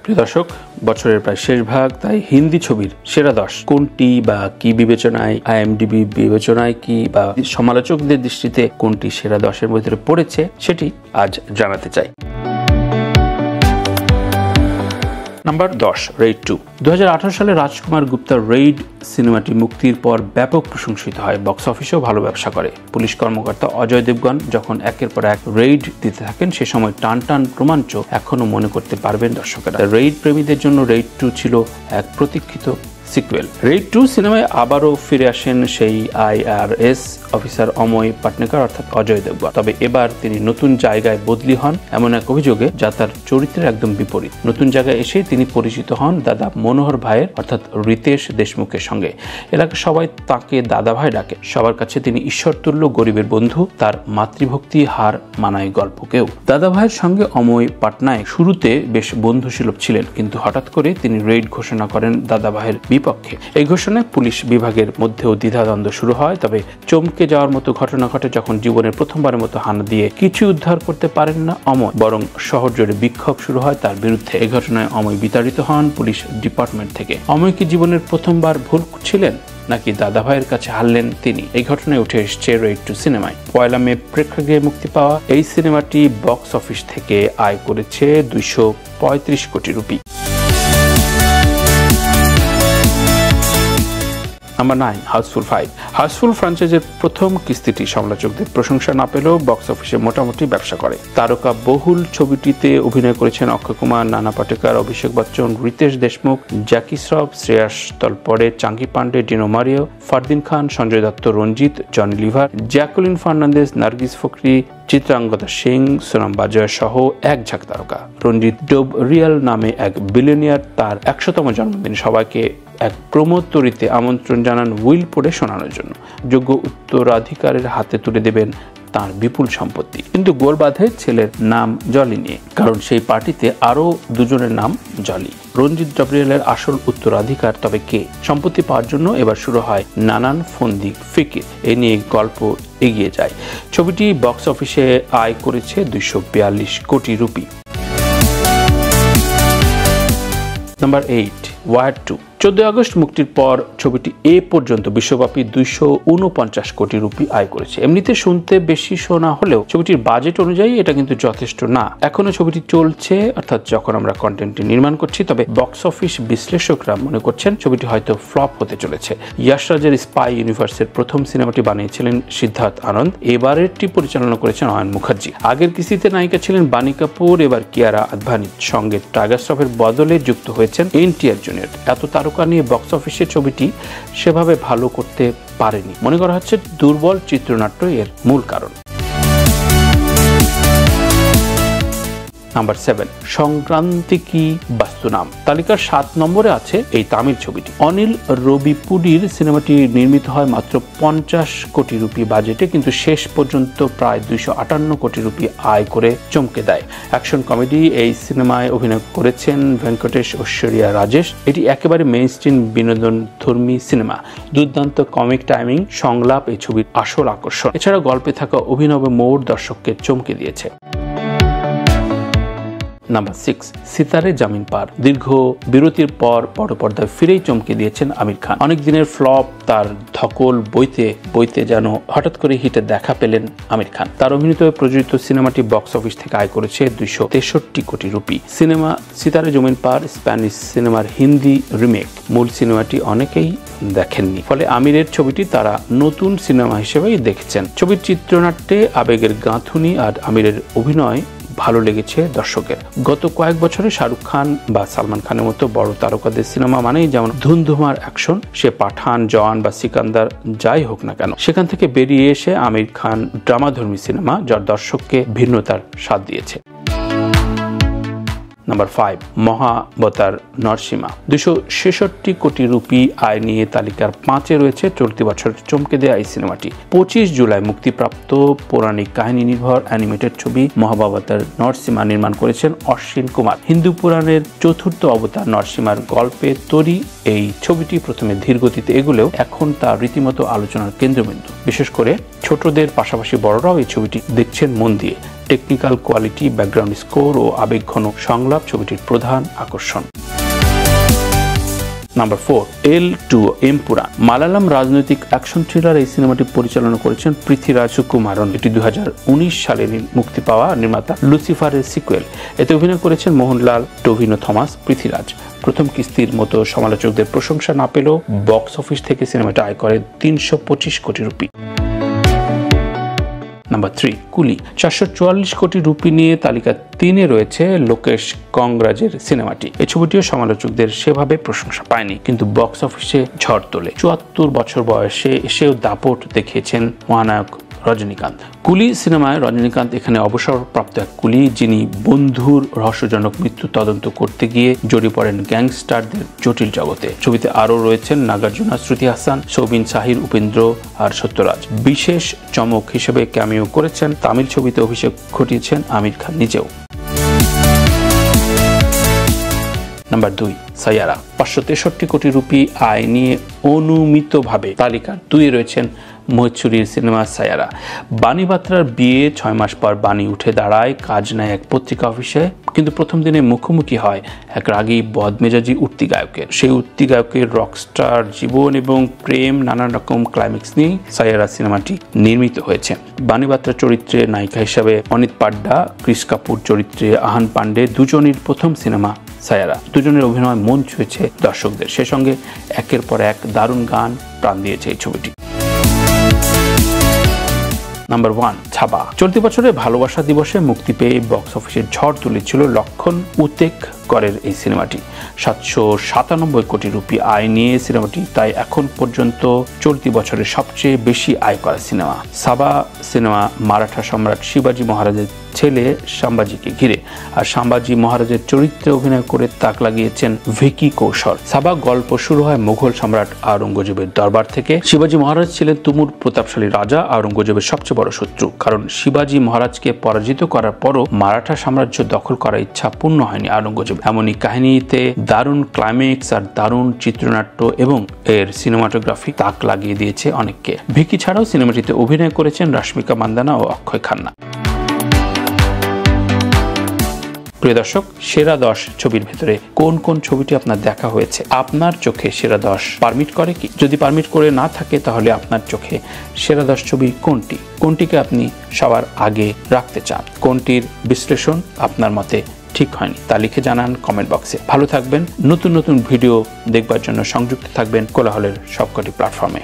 প্রিয় দর্শক, বছরের প্রায় শেষ ভাগ, তাই হিন্দি ছবির সেরা 10 কোনটি বা কি বিবেচনায়, IMDb বিবেচনায় কি বা সমালোচকদের দৃষ্টিতে কোনটি সেরা 10-এর মধ্যে পড়েছে সেটি আজ জানাতে চাই। Number 10, Raid 2। 2018 সালে রাজকুমার গুপ্তার রেইড সিনেমাটি মুক্তির পর ব্যাপক প্রশংসিত হয়, বক্স অফিসেও ভালো ব্যবসা করে। পুলিশ কর্মকর্তা অজয় দেবগন যখন একের পর এক রেইড দিতে থাকেন, সে সময় টান টান রোমাঞ্চ এখনো মনে করতে পারবেন দর্শকেরা। রেইড প্রেমীদের জন্য রেইড 2 ছিল এক প্রতীক্ষিত সিকুয়েল। রেইড 2 সিনেমায় আবারও ফিরে আসেন সেই IRS অফিসার অময় পাটনেকর অর্থাৎ অজয় দেবগন। তবে এবার তিনি নতুন জায়গায় বদলি হন এমন এক অভিযোগে যা তার চরিত্রের একদম বিপরীত। নতুন জায়গায় এসে তিনি পরিচিত হন দাদা মনোহর ভাইয়ের অর্থাৎ রিতেশ দেশমুখের সঙ্গে। এলাকার সবাই তাকে দাদা ভাই ডাকে। সবার কাছে তিনি ঈশ্বরতুল্য গরিবের বন্ধু। তার মাতৃভক্তি হার মানায় গল্পকেও। দাদা ভাইয়ের সঙ্গে অময় পাটনায়ক শুরুতে বেশ বন্ধুসুলভ ছিলেন, কিন্তু হঠাৎ করে তিনি রেইড ঘোষণা করেন দাদা ভাইয়ের বিপক্ষে। এই ঘোষণায় পুলিশ বিভাগের মধ্যেও দ্বিধাদ্বন্দ্ব শুরু হয়। তবে চমকে যাওয়ার মতো ঘটনা ঘটে যখন জীবনের প্রথমবারের মতো হানা দিয়ে কিছু উদ্ধার করতে পারেন না অময়, বরং শহর জুড়ে বিক্ষোভ শুরু হয় তার বিরুদ্ধে। এই ঘটনায় অময় বিতাড়িত হন পুলিশ ডিপার্টমেন্ট থেকে। অময় কি জীবনের প্রথমবার ভুল ছিলেন নাকি দাদা ভাইয়ের কাছে হারলেন তিনি? এই ঘটনায় উঠে এসছে রেইড 2 সিনেমায়। 1 মে প্রেক্ষাগৃহে মুক্তি পাওয়া এই সিনেমাটি বক্স অফিস থেকে আয় করেছে 235 কোটি রুপি। নাম্বার 9, হাউসফুল 5। হাউসফুল ফ্র্যাঞ্চাইজের প্রথম কিস্তিটি সমালোচকদের প্রশংসা না পেলেও বক্স অফিসে মোটামুটি ব্যবসা করে। তারকা বহুল ছবিটিতে অভিনয় করেছেন অক্ষয় কুমার, নানা পাটেকর, অভিষেক বচ্চন, রিতেশ দেশমুখ, জ্যাকি শ্রফ, শ্রেয়াস তলপড়ে, চাঙ্কি পান্ডে, ডিনো মারিও, ফারদিন খান, সঞ্জয় দত্ত, রঞ্জিত, জনি লিভার, জ্যাকুলিন ফার্নান্দেজ, নার্গিস ফকরি, চিত্রাঙ্গদা সিং, সোনাম বাজয় সহ এক ঝাঁক তারকা। রঞ্জিত ডোবরিয়াল নামে এক বিলিয়নিয়ার তার 100তম জন্মদিন সবাইকে এক প্রমোদ তরিতে আমন্ত্রণ জানান উইল পড়ে শোনানোর জন্য। যোগ্য উত্তরাধিকারের হাতে তুলে দেবেন তার বিপুল সম্পত্তি। কিন্তু গোল বাঁধে ছেলের নাম জলি নিয়ে, কারণ সেই পার্টিতে আরো দুজনের নাম জলি। রঞ্জিত ডোবরিয়ালের আসল উত্তরাধিকার তবে কে? সম্পত্তি পাওয়ার জন্য এবার শুরু হয় নানান ফন্দি ফিকির। এ নিয়ে গল্প এগিয়ে যায়। ছবিটি বক্স অফিসে আয় করেছে 242 কোটি রুপি। Number 8, war 2। 14 আগস্ট মুক্তির পর ছবিটি এ পর্যন্ত বিশ্বব্যাপী 249 কোটি রুপি আয় করেছে। এমনিতে শুনতে বেশি শোনা হলেও ছবিটির বাজেট অনুযায়ী এটা কিন্তু যথেষ্ট না। এখনো ছবিটি চলছে, অর্থাৎ যখন আমরা কন্টেন্টটি নির্মাণ করছি। তবে বক্স অফিস বিশ্লেষকরা মনে করছেন ছবিটি হয়তো ফ্লপ হতে চলেছে। ইয়াশ রাজের স্পাই ইউনিভার্সের প্রথম সিনেমাটি বানিয়েছিলেন সিদ্ধার্থ আনন্দ, এবারেরটি পরিচালনা করেছেন অয়ন মুখার্জি। আগের কিস্তিতে নায়িকা ছিলেন বানি কাপুর, এবার কিয়ারা আদভানির সঙ্গে টাইগার শ্রফের বদলে যুক্ত হয়েছেন এনটিআর জুনিয়র। এত তারকা নিয়ে বক্স অফিসে ছবিটি সেভাবে ভালো করতে পারেনি। মনে করা হচ্ছে দুর্বল চিত্রনাট্য এর মূল কারণ। নাম্বার 7, সংক্রান্তিকি বাস্তুনাম। তালিকার 7 নম্বরে আছে এই তামিল ছবিটি। অনিল রবিপুডির সিনেমাটি নির্মিত হয় মাত্র 50 কোটি রুপি বাজেটে, কিন্তু শেষ পর্যন্ত প্রায় 258 কোটি রুপি আয় করে চমকে দেয়। অ্যাকশন কমেডি এই সিনেমায় অভিনয় করেছেন ভেঙ্কটেশ, ঐশ্বরিয়া রাজেশ। এটি একেবারে মেইনস্ট্রিম বিনোদনধর্মী সিনেমা। দুর্দান্ত কমিক টাইমিং, সংলাপ এই ছবির আসল আকর্ষণ। এছাড়া গল্পে থাকা অভিনব মোড় দর্শককে চমকে দিয়েছে। নাম্বার 6, সিতারে জামিন পার। দীর্ঘ বিরতির পর বড় পর্দায় ফিরেই চমকে দিয়েছেন আমির খান। অনেক দিনের ফ্লপ তার ধকল বইতে বইতে যেন হঠাৎ করে হিটে দেখা পেলেন আমির খান। তার অভিনীত প্রযোজিত সিনেমাটি বক্স অফিস থেকে আয় করেছে 263 কোটি রুপি। সিনেমা সিতারে জামিন পার স্প্যানিশ সিনেমার হিন্দি রিমেক। মূল সিনেমাটি অনেকেই দেখেননি, ফলে আমিরের ছবিটি তারা নতুন সিনেমা হিসেবেই দেখছেন। ছবির চিত্রনাট্যে আবেগের গাঁথুনি আর আমিরের অভিনয় ভালো লেগেছে দর্শকের। গত কয়েক বছরে শাহরুখ খান বা সালমান খানের মতো বড় তারকাদের সিনেমা মানেই যেমন ধুমধুমার অ্যাকশন, সে পাঠান, জওয়ান বা সিকান্দার যাই হোক না কেন, সেখান থেকে বেরিয়ে এসে আমির খান ড্রামাধর্মী সিনেমা যার দর্শককে ভিন্নতার স্বাদ দিয়েছে। নাম্বার 5, মহাবতার নরসিমা। 266 কোটি রুপি আয় নিয়ে তালিকার 5-এ রয়েছে চলতি বছর চমকে দেয়া এই সিনেমাটি। 25 জুলাই মুক্তিপ্রাপ্ত পৌরাণিক কাহিনী নির্ভর অ্যানিমেটেড ছবি মহাবতার নরসিমা নির্মাণ করেছেন অশ্বিন কুমার। হিন্দু পুরাণের চতুর্থ অবতার নরসিমার গল্পে তৈরি এই ছবিটি প্রথমে ধীরগতিতে এগুলেও এখন তা রীতিমতো আলোচনার কেন্দ্রবিন্দু। বিশেষ করে ছোটদের পাশাপাশি বড়রাও এই ছবিটি দেখছেন মন দিয়ে। টেকনিক্যাল কোয়ালিটি, ব্যাকগ্রাউন্ড স্কোর ও আবেগঘন সংলাপ ছবিটির প্রধান আকর্ষণ। Number 4, L2 এমপুরান। মালায়ালাম রাজনৈতিক অ্যাকশন থ্রিলার এই সিনেমাটি পরিচালনা করেছেন পৃথ্বীরাজ সুকুমারন। এটি 2019 সালে মুক্তি পাওয়া নির্মাতা লুসিফারের সিকুয়েল। এতে অভিনয় করেছেন মোহনলাল, টভিনো থমাস, পৃথ্বীরাজ। প্রথম কিস্তির মতো সমালোচকদের প্রশংসা না পেলেও বক্স অফিস থেকে সিনেমাটি আয় করে 325 কোটি রুপি। নাম্বার 3, কুলি। 444 কোটি রুপি নিয়ে তালিকা 3-এ রয়েছে লোকেশ কংরাজের সিনেমাটি। এই ছবিটিও সমালোচকদের সেভাবে প্রশংসা পায়নি, কিন্তু বক্স অফিসে ঝড় তোলে। 74 বছর বয়সে এসেও দাপট দেখিয়েছেন মহানায়ক রজনীকান্ত। কুলি সিনেমায় রজনীকান্ত এখানে অবসরপ্রাপ্ত এক কুলি, যিনি বন্ধুর রহস্যজনক মৃত্যু তদন্ত করতে গিয়ে জড়িয়ে পড়েন গ্যাংস্টারদের জটিল জগতে। ছবিতে আরও রয়েছেন নাগার্জুনা, শ্রুতি হাসান, সৌবিন শাহির, উপেন্দ্র আর সত্যরাজ। বিশেষ চমক হিসেবে ক্যামিও করেছেন। তামিল ছবিতে অভিষেক ঘটিয়েছেন আমির খান নিজেও। নাম্বার 2, সায়ারা। 563 কোটি রুপি আয় নিয়ে অনুমিতভাবে তালিকার 2-এ রয়েছেন মৈত্রীর সিনেমা সায়ারা। বাণী বাত্রার বিয়ে 6 মাস পর বাণী উঠে দাঁড়ায়, কাজ নেয় এক পত্রিকা অফিসে, কিন্তু প্রথম দিনে মুখোমুখি হয় এক রাগী বদমেজাজি উঠতি গায়কের। সেই উঠতি গায়কের রকস্টার জীবন এবং প্রেম, নানান রকম ক্লাইম্যাক্স নিয়ে সায়ারা সিনেমাটি নির্মিত হয়েছে। বাণী বাত্রার চরিত্রে নায়িকা হিসাবে অনিত পাড্ডা, ক্রিস কাপুর চরিত্রে আহান পান্ডে, দুজনের প্রথম সিনেমা সায়ারা। দুজনের অভিনয় মন ছুঁয়েছে দর্শকদের। সে সঙ্গে একের পর এক দারুণ গান প্রাণ দিয়েছে এই ছবিটি। নাম্বার 1, ছাবা। চলতি বছরে ভালোবাসা দিবসে মুক্তি পেয়ে বক্স অফিসের ঝড় তুলেছিল লক্ষণ উতেক করের এই সিনেমাটি। 797 কোটি রুপি আয় নিয়ে সিনেমাটি তাই এখন পর্যন্ত চলতি বছরের সবচেয়ে বেশি আয় করা সিনেমা। ছাবা সিনেমা মারাঠা সম্রাট শিবাজি মহারাজের ছেলে সাম্বাজিকে ঘিরে, আর সাম্বাজি মহারাজের চরিত্রে অভিনয় করে তাক লাগিয়েছেন ভিকি কৌশল। ছাবা গল্প শুরু হয় মুঘল সম্রাট আওরঙ্গজেবের দরবার থেকে। শিবাজি মহারাজ ছিলেন তুমুল প্রতাপশালী রাজা, আওরঙ্গজেবের সবচেয়ে বড় শত্রু। কারণ শিবাজি মহারাজকে পরাজিত করার পরও মারাঠা সাম্রাজ্য দখল করার ইচ্ছা পূর্ণ হয়নি আওরঙ্গজেব। এমনই কাহিনীতে দারুণ ক্লাইম্যাক্স আর দারুণ চিত্রনাট্য এবং এর সিনেমাটোগ্রাফি তাক লাগিয়ে দিয়েছে অনেককে। ভিকি ছাড়াও সিনেমাটিতে অভিনয় করেছেন রাশ্মিকা মান্দানা ও অক্ষয় খান্না। প্রিয় দর্শক, সেরা 10 ছবির ভেতরে কোন কোন ছবিটি আপনার দেখা হয়েছে? আপনার চোখে সেরা 10 পারমিট করে কি? যদি পারমিট করে না থাকে, তাহলে আপনার চোখে সেরা 10 ছবি কোনটি? কোনটিকে আপনি সবার আগে রাখতে চান? কোনটির বিশ্লেষণ আপনার মতে ঠিক হয়নি তা লিখে জানান কমেন্ট বক্সে। ভালো থাকবেন। নতুন নতুন ভিডিও দেখবার জন্য সংযুক্ত থাকবেন কোলাহলের সবকটি প্ল্যাটফর্মে।